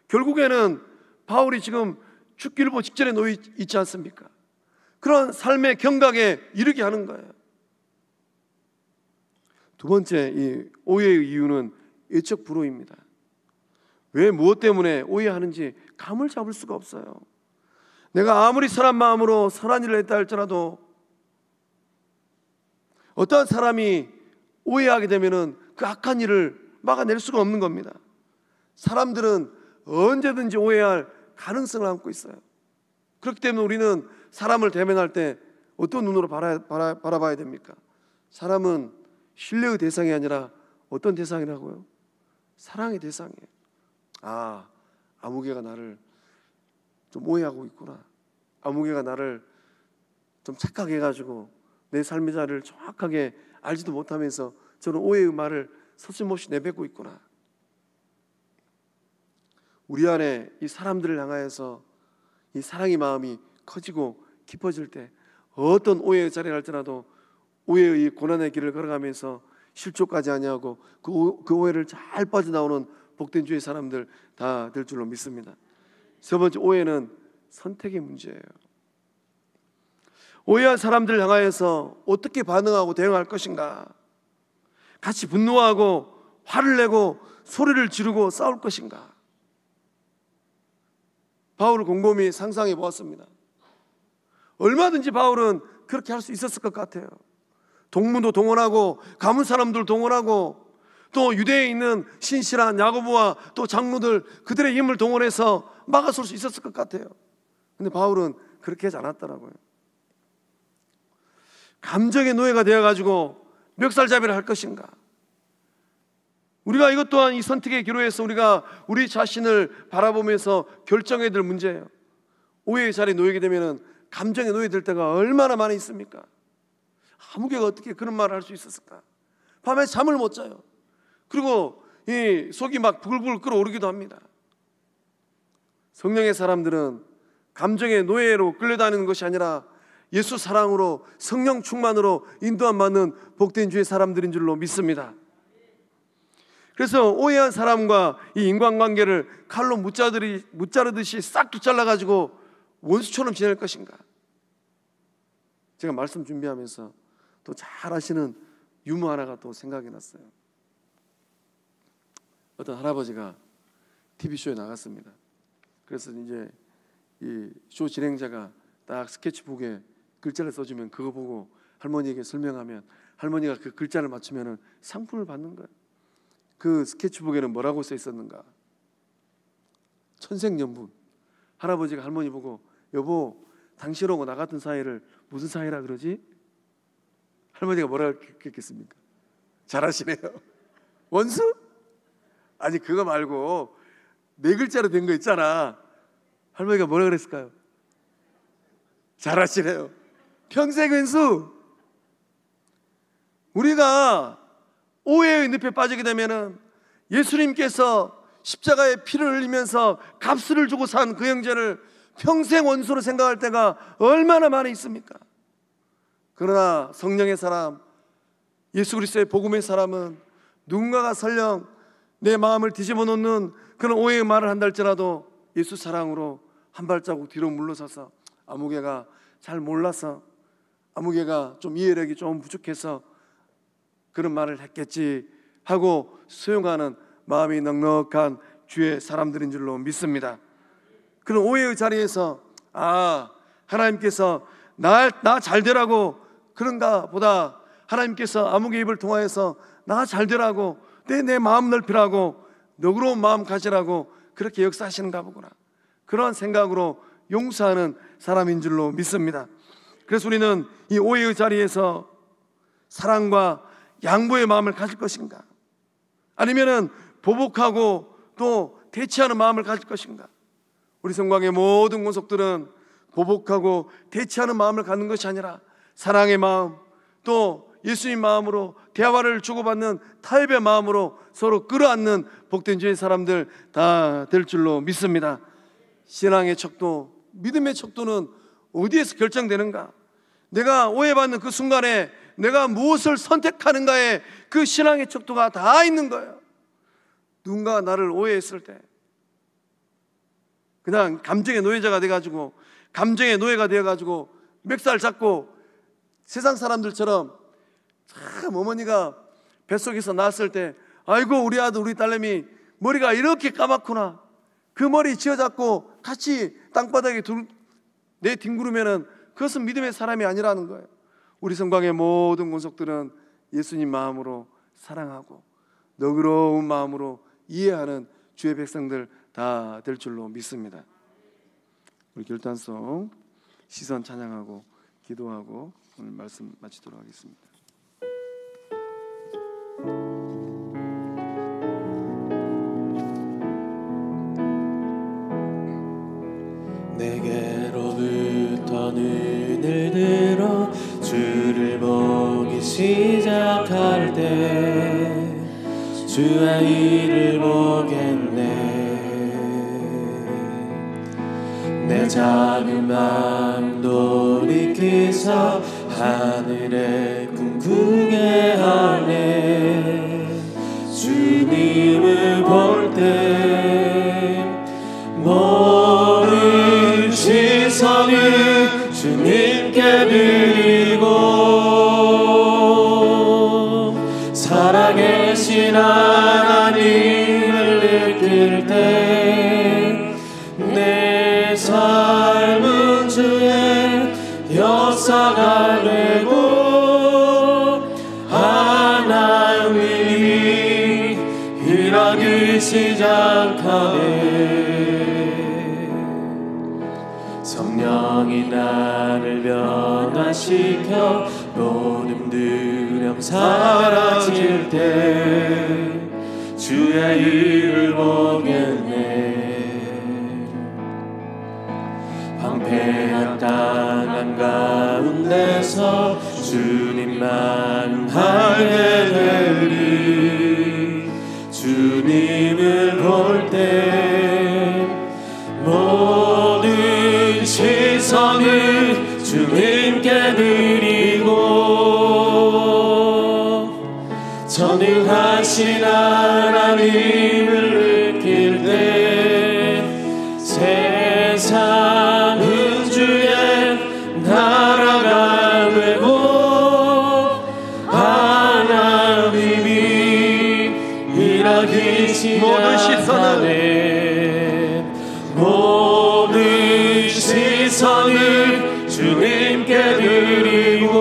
결국에는 바울이 지금 죽기일보 직전에 놓여 있지 않습니까? 그런 삶의 경각에 이르게 하는 거예요. 두 번째 이 오해의 이유는 예적 불호입니다. 왜 무엇 때문에 오해하는지 감을 잡을 수가 없어요. 내가 아무리 선한 마음으로 선한 일을 했다 할지라도 어떠한 사람이 오해하게 되면은 그 악한 일을 막아낼 수가 없는 겁니다. 사람들은 언제든지 오해할 가능성을 안고 있어요. 그렇기 때문에 우리는 사람을 대면할 때 어떤 눈으로 바라봐야 됩니까? 사람은 신뢰의 대상이 아니라 어떤 대상이라고요? 사랑의 대상이에요. 아무개가 나를 좀 오해하고 있구나. 아무개가 나를 좀 착각해가지고 내 삶의 자리를 정확하게 알지도 못하면서 저는 오해의 말을 서슴없이 내뱉고 있구나. 우리 안에 이 사람들을 향하여서 이 사랑의 마음이 커지고 깊어질 때 어떤 오해의 자리를 할지라도 오해의 고난의 길을 걸어가면서 실족하지 아니하고 그 오해를 잘 빠져나오는 복된 주의 사람들 다 될 줄로 믿습니다. 세 번째, 오해는 선택의 문제예요. 오해한 사람들을 향하여서 어떻게 반응하고 대응할 것인가? 같이 분노하고 화를 내고 소리를 지르고 싸울 것인가? 바울을 곰곰이 상상해 보았습니다. 얼마든지 바울은 그렇게 할 수 있었을 것 같아요. 동문도 동원하고 가문 사람들 동원하고 또 유대에 있는 신실한 야고보와 또 장로들, 그들의 힘을 동원해서 막아설 수 있었을 것 같아요. 근데 바울은 그렇게 하지 않았더라고요. 감정의 노예가 되어가지고 멱살잡이를 할 것인가? 우리가 이것 또한 이 선택의 기로에서 우리가 우리 자신을 바라보면서 결정해야 될 문제예요. 오해의 자리에 놓이게 되면 감정에 놓여들 때가 얼마나 많이 있습니까? 아무개가 어떻게 그런 말을 할 수 있었을까? 밤에 잠을 못 자요. 그리고 이 속이 막 부글부글 끓어오르기도 합니다. 성령의 사람들은 감정의 노예로 끌려다니는 것이 아니라 예수 사랑으로 성령 충만으로 인도함 받는 복된 주의 사람들인 줄로 믿습니다. 그래서 오해한 사람과 이 인간관계를 칼로 무자르듯이 싹 잘라가지고 원수처럼 지낼 것인가? 제가 말씀 준비하면서 또 잘 아시는 유머 하나가 또 생각이 났어요. 어떤 할아버지가 TV쇼에 나갔습니다. 그래서 이제 이 쇼 진행자가 딱 스케치북에 글자를 써주면 그거 보고 할머니에게 설명하면 할머니가 그 글자를 맞추면 상품을 받는 거예요. 그 스케치북에는 뭐라고 써 있었는가? 천생연분. 할아버지가 할머니 보고 여보, 당신하고 나 같은 사이를 무슨 사이라 그러지? 할머니가 뭐라고 했겠습니까? 잘하시네요. 원수? 아니 그거 말고 네 글자로 된 거 있잖아. 할머니가 뭐라 그랬을까요? 잘하시네요. 평생 왼수. 우리가 오해의 늪에 빠지게 되면은 예수님께서 십자가에 피를 흘리면서 값을 주고 산 그 형제를 평생 원수로 생각할 때가 얼마나 많이 있습니까? 그러나 성령의 사람, 예수 그리스도의 복음의 사람은 누군가가 설령 내 마음을 뒤집어 놓는 그런 오해의 말을 한다 할지라도 예수 사랑으로 한 발자국 뒤로 물러서서 아무개가 잘 몰라서, 아무개가 좀 이해력이 좀 부족해서 그런 말을 했겠지 하고 수용하는 마음이 넉넉한 주의 사람들인 줄로 믿습니다. 그런 오해의 자리에서 하나님께서 나 잘 되라고 그런가 보다 하나님께서 아무개 입을 통하여서 나 잘 되라고 내 마음 넓히라고 너그러운 마음 가지라고 그렇게 역사하시는가 보구나, 그런 생각으로 용서하는 사람인 줄로 믿습니다. 그래서 우리는 이 오해의 자리에서 사랑과 양보의 마음을 가질 것인가, 아니면은 보복하고 또 대치하는 마음을 가질 것인가? 우리 성광의 모든 권속들은 보복하고 대치하는 마음을 갖는 것이 아니라 사랑의 마음, 또 예수님 마음으로 대화를 주고받는 타협의 마음으로 서로 끌어안는 복된 주의 사람들 다 될 줄로 믿습니다. 신앙의 척도, 믿음의 척도는 어디에서 결정되는가? 내가 오해받는 그 순간에 내가 무엇을 선택하는가에 그 신앙의 척도가 다 있는 거예요. 누군가 나를 오해했을 때 그냥 감정의 노예자가 돼가지고, 감정의 노예가 되어가지고 멱살 잡고 세상 사람들처럼 참 어머니가 뱃속에서 낳았을 때 아이고 우리 아들 우리 딸내미 머리가 이렇게 까맣구나, 그 머리 쥐어잡고 같이 땅바닥에 내뒹구르면은 그것은 믿음의 사람이 아니라는 거예요. 우리 성광의 모든 권속들은 예수님 마음으로 사랑하고 너그러운 마음으로 이해하는 주의 백성들 다 될 줄로 믿습니다. 우리 결단성 시선 찬양하고 기도하고 오늘 말씀 마치도록 하겠습니다. 내게로부터 눈을 들어 주를 보기 시작할 때 주의 일을 보겠네. 내 작은 마음 돌이키서 하늘의 꿈 크게 할래. 주님을 볼 때 모든 시선을 주님께 드리고 살아계신 하나님을 느낄 때 내 삶은 주의 역사가 되고 하나님이 일하기 시작하네. 성령이 나를 변화시켜 모든 두려움 사라질 때 주의 일을 보겠네. 황폐한 땅 한가운데서 주님만 알게 되리. 주님을 볼 때 모든 시선을 주님께 드리고 전능하신 하나님을 느낄 때 세상은 주의 나라가 되고 하나님이 일하기 시작하네. 모든 시선을 주님께 드리고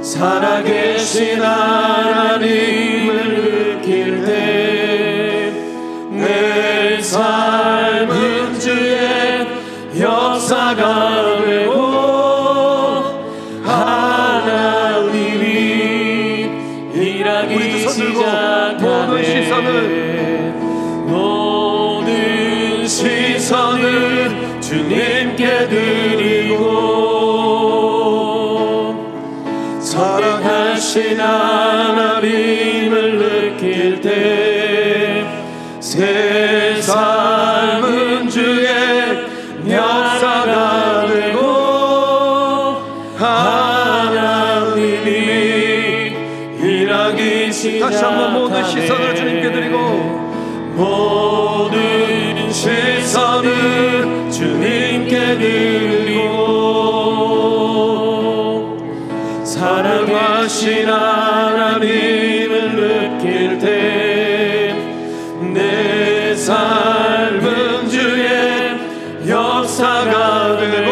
살아계신 하나님을 느낄 때 내 삶은 주의 역사가 되고 하나님이 일하기 시작하네. 모든 시선을 주님께 드리고 사랑하신 하나님을 느낄 때 새 삶은 주의 역사가 되고 하나님이 일하기 시작하네. 다시 한번 모든 시선을 주님께 드리고 모든 시선을 주님께 드리고 사랑하신 하나님을 느낄 때 내 삶은 주의 역사가 되고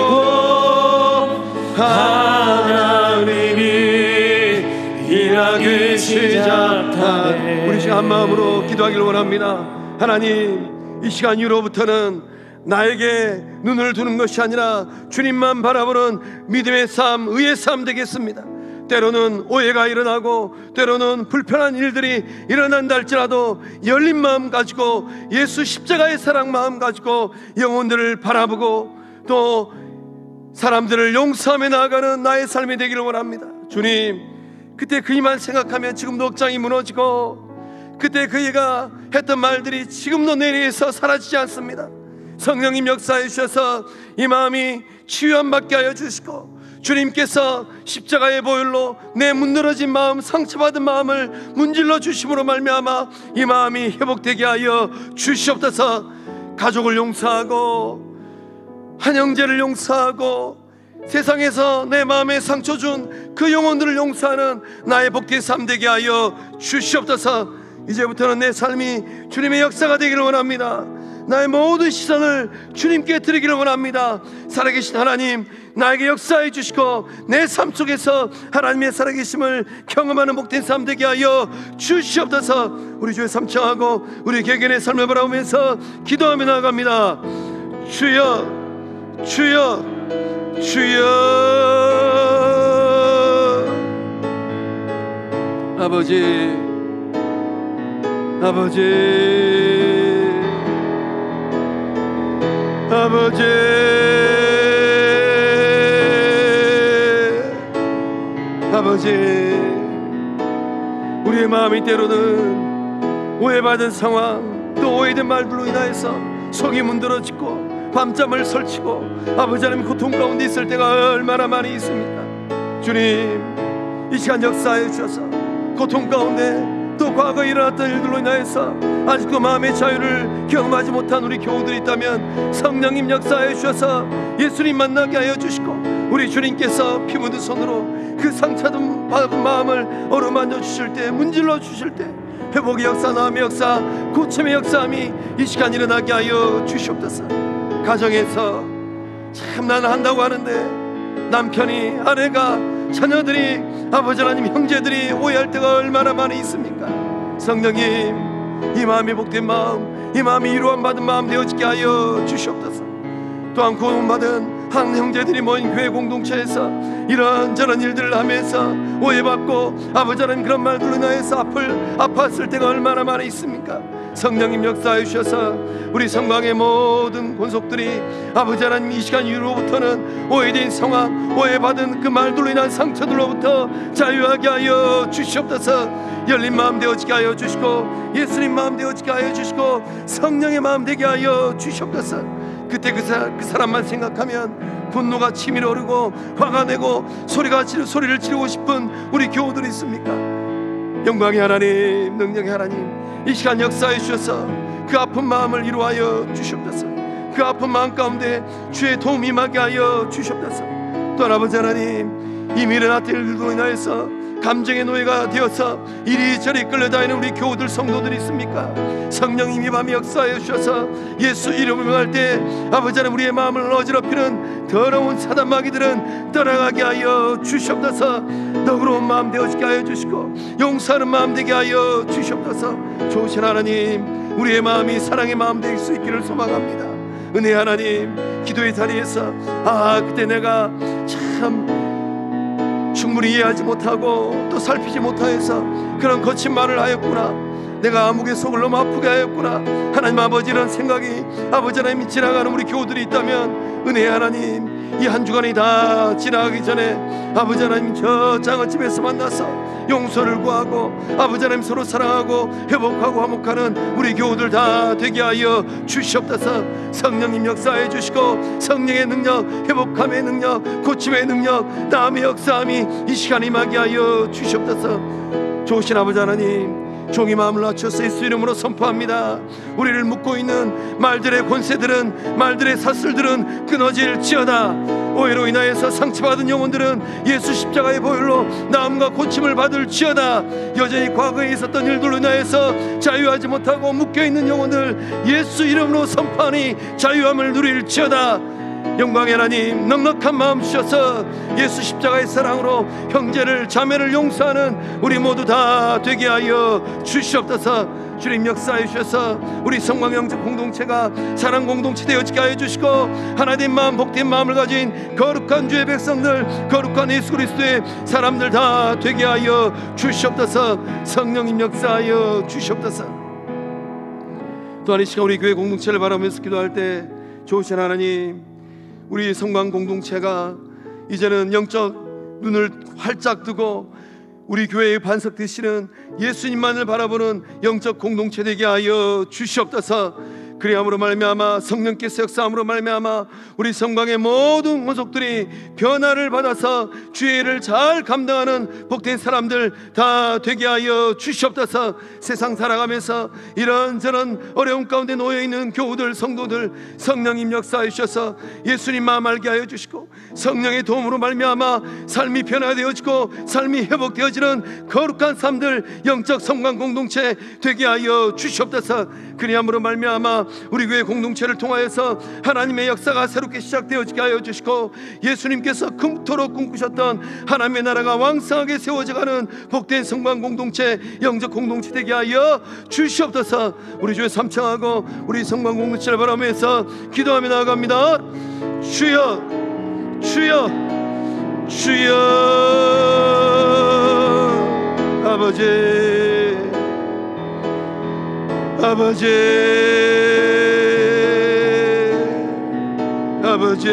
하나님이 일하기 시작하네. 우리 지금 한 마음으로 기도하기를 원합니다. 하나님, 이 시간 이후로부터는 나에게 눈을 두는 것이 아니라 주님만 바라보는 믿음의 삶, 의의 삶 되겠습니다. 때로는 오해가 일어나고 때로는 불편한 일들이 일어난다 할지라도 열린 마음 가지고 예수 십자가의 사랑 마음 가지고 영혼들을 바라보고 또 사람들을 용서하며 나아가는 나의 삶이 되기를 원합니다. 주님, 그때 그 일만 생각하면 지금도 억장이 무너지고 그때 그이가 했던 말들이 지금도 내 뇌에서 사라지지 않습니다. 성령님 역사해 주셔서 이 마음이 치유함 받게 하여 주시고 주님께서 십자가의 보혈로 내 문드러진 마음, 상처받은 마음을 문질러 주심으로 말미암아 이 마음이 회복되게 하여 주시옵소서. 가족을 용서하고 한 형제를 용서하고 세상에서 내 마음에 상처 준 그 영혼들을 용서하는 나의 복된 삶 되게 하여 주시옵소서. 이제부터는 내 삶이 주님의 역사가 되기를 원합니다. 나의 모든 시선을 주님께 드리기를 원합니다. 살아계신 하나님, 나에게 역사해 주시고 내 삶 속에서 하나님의 살아계심을 경험하는 복된 삶 되게 하여 주시옵소서. 우리 주의 삶 청하고 우리 개개인의 삶을 바라보면서 기도하며 나아갑니다. 주여, 주여, 주여. 아버지, 아버지, 아버지, 아버지, 우리의 마음이 때로는 오해받은 상황 또 오해된 말들로 인하여서 속이 문드러지고 밤잠을 설치고 아버지 하나님 고통 가운데 있을 때가 얼마나 많이 있습니까? 주님, 이 시간 역사해 주셔서 고통 가운데 또 과거에 일어났던 일들로 인하여서 아직도 마음의 자유를 경험하지 못한 우리 교우들이 있다면 성령님 역사해 주셔서 예수님 만나게 하여 주시고, 우리 주님께서 피 묻은 손으로 그 상처받은 마음을 어루만져 주실 때, 문질러 주실 때 회복의 역사, 나음의 역사, 고침의 역사함이 이 시간 일어나게 하여 주시옵소서. 가정에서 참 나는 한다고 하는데 남편이, 아내가, 자녀들이, 아버지 하나님, 형제들이 오해할 때가 얼마나 많이 있습니까? 성령님, 이 마음이 복된 마음, 이 마음이 위로함 받은 마음 되어지게 하여 주시옵소서. 또한 구원받은 한 형제들이 모인 교회 공동체에서 이런저런 일들을 하면서 오해받고 아버지 하나님 그런 말들로 인하여서 아팠을 때가 얼마나 많이 있습니까? 성령님 역사해 주셔서 우리 성광의 모든 권속들이 아버지 하나님 이 시간 이후로부터는 오해된 상황, 오해받은 그 말들로 인한 상처들로부터 자유하게 하여 주시옵소서. 열린 마음 되어지게 하여 주시고, 예수님 마음 되어지게 하여 주시고, 성령의 마음 되게 하여 주시옵소서. 그때 그 사람만 생각하면 분노가 치밀어 오르고 화가 내고 소리를 지르고 싶은 우리 교우들이 있습니까? 영광의 하나님, 능력의 하나님, 이 시간 역사해 주셔서 그 아픈 마음을 위로하여 주시옵소서. 그 아픈 마음 가운데 주의 도움 임하게 하여 주시옵소서. 또한 아버지 하나님, 이 일어났던 일들로 인하여서 감정의 노예가 되어서 이리저리 끌려다니는 우리 교우들, 성도들이 있습니까? 성령님 이 밤에 역사하여 주셔서 예수 이름을 명할 때 아버지 하나님 우리의 마음을 어지럽히는 더러운 사단 마귀들은 떠나가게 하여 주시옵소서. 너그러운 마음 되어지게 하여 주시고, 용서하는 마음 되게 하여 주시옵소서. 좋으신 하나님, 우리의 마음이 사랑의 마음 될 수 있기를 소망합니다. 은혜 하나님, 기도의 자리에서 그때 내가 참 충분히 이해하지 못하고 또 살피지 못하여서 그런 거친 말을 하였구나, 내가 암흑의 속을 너무 아프게 하였구나, 하나님 아버지, 이런 생각이 아버지 하나님이 지나가는 우리 교우들이 있다면 은혜 하나님, 이 한 주간이 다 지나가기 전에 아버지 하나님 저 장어집에서 만나서 용서를 구하고 아버지 하나님 서로 사랑하고 회복하고 화목하는 우리 교우들 다 되게 하여 주시옵소서. 성령님 역사해 주시고, 성령의 능력, 회복함의 능력, 고침의 능력, 나음의 역사함이 이 시간 임하게 하여 주시옵소서. 좋으신 아버지 하나님, 종이 마음을 낮춰서 예수 이름으로 선포합니다. 우리를 묶고 있는 말들의 권세들은, 말들의 사슬들은 끊어질지어다. 오해로 인하여서 상처받은 영혼들은 예수 십자가의 보혈로 나음과 고침을 받을지어다. 여전히 과거에 있었던 일들로 인하여서 자유하지 못하고 묶여있는 영혼들 예수 이름으로 선포하니 자유함을 누릴지어다. 영광의 하나님, 넉넉한 마음 주셔서 예수 십자가의 사랑으로 형제를, 자매를 용서하는 우리 모두 다 되게 하여 주시옵소서. 주님 역사해 주셔서 우리 성광영적 공동체가 사랑 공동체 되어지게 하여 주시고, 하나님 마음, 복된 마음을 가진 거룩한 주의 백성들, 거룩한 예수 그리스도의 사람들 다 되게 하여 주시옵소서. 성령님 역사하여 주시옵소서. 또한 이 시간 우리 교회 공동체를 바라보면서 기도할 때 좋으신 하나님, 우리 성광 공동체가 이제는 영적 눈을 활짝 뜨고 우리 교회의 반석 되시는 예수님만을 바라보는 영적 공동체 되게 하여 주시옵소서. 그리함으로 말미암아, 성령께서 역사함으로 말미암아 우리 성광의 모든 권속들이 변화를 받아서 주의 일을 잘 감당하는 복된 사람들 다 되게 하여 주시옵소서. 세상 살아가면서 이런저런 어려움 가운데 놓여있는 교우들, 성도들 성령님 역사해 주셔서 예수님 마음 알게 하여 주시고, 성령의 도움으로 말미암아 삶이 변화되어지고 삶이 회복되어지는 거룩한 삶들, 영적 성광 공동체 되게 하여 주시옵소서. 그리함으로 말미암아 우리 교회 공동체를 통하여서 하나님의 역사가 새롭게 시작되어지게 하여 주시고, 예수님께서 금토록 꿈꾸셨던 하나님의 나라가 왕성하게 세워져가는 복된 성광 공동체, 영적 공동체 되게 하여 주시옵소서. 우리 주의 삼청하고 우리 성광 공동체를 바라보면서 기도하며 나아갑니다. 주여, 주여, 주여. 아버지, 아버지, 아버지,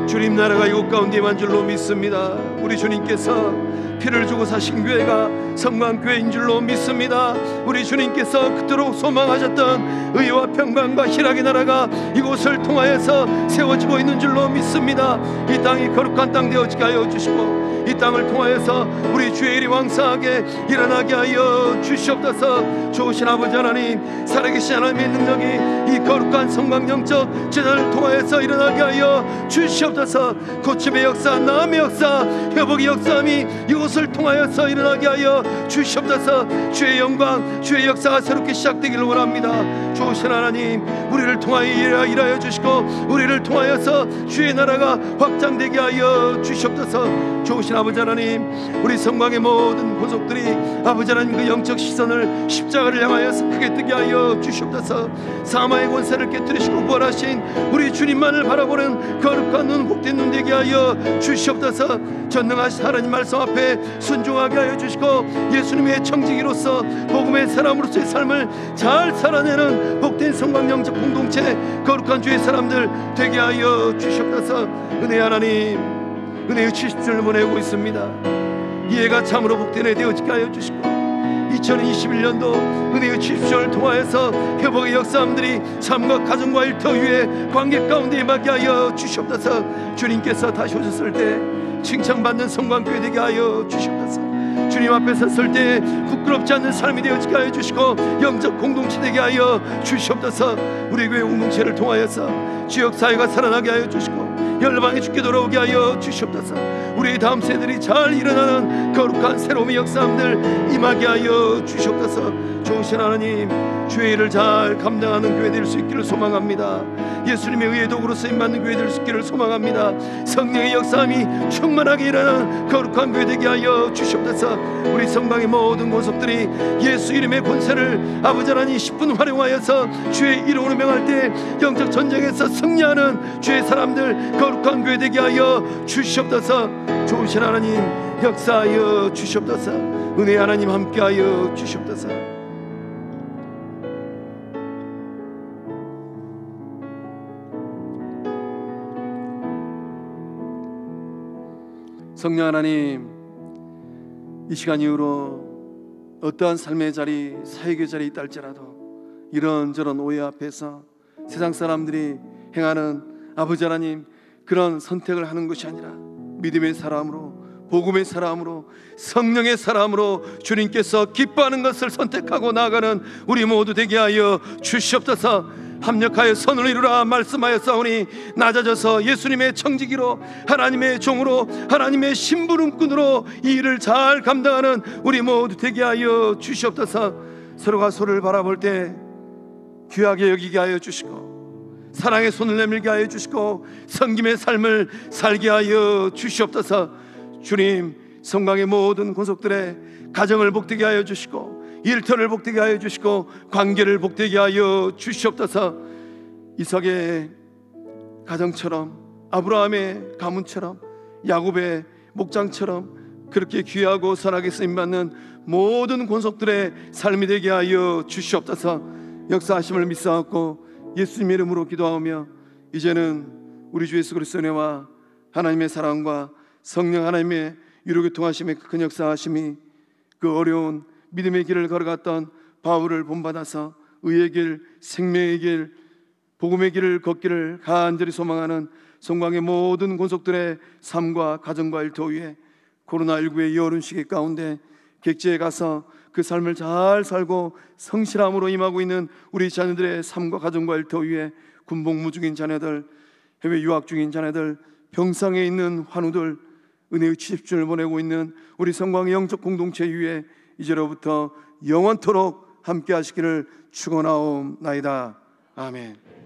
주님 나라가 이곳 가운데 임한 줄로 믿습니다. 우리 주님께서 피를 주고 사신 교회가 성광교회인 줄로 믿습니다. 우리 주님께서 그토록 소망하셨던 의와 평강과 희락의 나라가 이곳을 통하여서 세워지고 있는 줄로 믿습니다. 이 땅이 거룩한 땅 되어지게 하여 주시고 이 땅을 통하여서 우리 주의 일이 왕성하게 일어나게 하여 주시옵소서. 좋으신 아버지 하나님, 살아계신 하나님의 능력이 이 거룩한 성광영적 재단을 통하여서 일어나게 하여 주시옵소서. 고침의 역사, 나음의 역사, 회복의 역사함이 이곳을 통하여서 일어나게 하여 주시옵소서. 주의 영광, 주의 역사가 새롭게 시작되기를 원합니다. 좋으신 하나님, 우리를 통하여 일하여 주시고 우리를 통하여서 주의 나라가 확장되게 하여 주시옵소서. 좋으신 아버지 하나님, 우리 성광의 모든 권속들이 아버지 하나님 그 영적 시선을 십자가를 향하여서 크게 뜨게 하여 주시옵소서. 사마의 권세를 깨뜨리시고 부활하신 우리 주님만을 바라보는 거룩한 눈, 복된 눈 되게 하여 주시옵소서. 전능하신 하나님 말씀 앞에 순종하게 하여 주시고 예수님의 청지기로서 복음의 사람으로서의 삶을 잘 살아내는 복된 성광 영적 공동체, 거룩한 주의 사람들 되게 하여 주시옵소서. 은혜 하나님, 은혜의 70주를 보내고 있습니다. 이 해가 참으로 복된 해 되어지게 하여 주시고 2021년도 은혜의 70주를 통하여서 회복의 역사함들이 삶과 가정과 일터 위에 관계 가운데 임하게 하여 주시옵소서. 주님께서 다시 오셨을 때 칭찬받는 성광교회 되게 하여 주시옵소서. 주님 앞에 섰을 때 부끄럽지 않는 삶이 되어지게 하여 주시고 영적 공동체 되게 하여 주시옵소서. 우리 교회 공동체를 통하여서 지역사회가 살아나게 하여 주시고 열방에 주께 돌아오게 하여 주시옵소서. 우리 다음 세대들이 잘 일어나는 거룩한 새로움의 역사함들 임하게 하여 주시옵소서. 좋으신 하나님, 주의 일을 잘 감당하는 교회 될 수 있기를 소망합니다. 예수님의 의의 도구로 쓰임받는 교회 될 수 있기를 소망합니다. 성령의 역사함이 충만하게 일어나는 거룩한 교회 되게 하여 주시옵소서. 우리 성방의 모든 권속들이 예수 이름의 권세를 아버지 하나님 10분 활용하여서 주의 이름으로 명할 때 영적 전쟁에서 승리하는 주의 사람들 거룩한 교회 되게 하여 주시옵소서. 좋으신 하나님, 역사하여 주시옵소서. 은혜 하나님 함께하여 주시옵소서. 성령 하나님, 이 시간 이후로 어떠한 삶의 자리, 사역의 자리에 있다 할지라도 이런저런 오해 앞에서 세상 사람들이 행하는 아버지 하나님 그런 선택을 하는 것이 아니라 믿음의 사람으로, 복음의 사람으로, 성령의 사람으로 주님께서 기뻐하는 것을 선택하고 나아가는 우리 모두 되게 하여 주시옵소서. 합력하여 선을 이루라 말씀하였사오니 낮아져서 예수님의 청지기로, 하나님의 종으로, 하나님의 심부름꾼으로 이 일을 잘 감당하는 우리 모두 되게 하여 주시옵소서. 서로가 서로를 바라볼 때 귀하게 여기게 하여 주시고 사랑의 손을 내밀게 하여 주시고 섬김의 삶을 살게 하여 주시옵소서. 주님, 성광의 모든 권속들의 가정을 복되게 하여 주시고 일터를 복되게 하여 주시고 관계를 복되게 하여 주시옵소서. 이삭의 가정처럼, 아브라함의 가문처럼, 야곱의 목장처럼 그렇게 귀하고 선하게 쓰임받는 모든 권속들의 삶이 되게 하여 주시옵소서. 역사하심을 믿사옵고 예수님의 이름으로 기도하오며 이제는 우리 주 예수 그리스도의 은혜와 하나님의 사랑과 성령 하나님의 유로교통하심의 큰 역사하심이 그 어려운 믿음의 길을 걸어갔던 바울을 본받아서 의의 길, 생명의 길, 복음의 길을 걷기를 간절히 소망하는 성광의 모든 권속들의 삶과 가정과 일터 위에 코로나19의 이 어려운 시기 가운데 객지에 가서 그 삶을 잘 살고 성실함으로 임하고 있는 우리 자녀들의 삶과 가정과 일터 위에 군복무 중인 자녀들, 해외 유학 중인 자녀들, 병상에 있는 환우들, 은혜의 70주를 보내고 있는 우리 성광의 영적 공동체 위에 이제로부터 영원토록 함께 하시기를 축원하옵나이다. 아멘.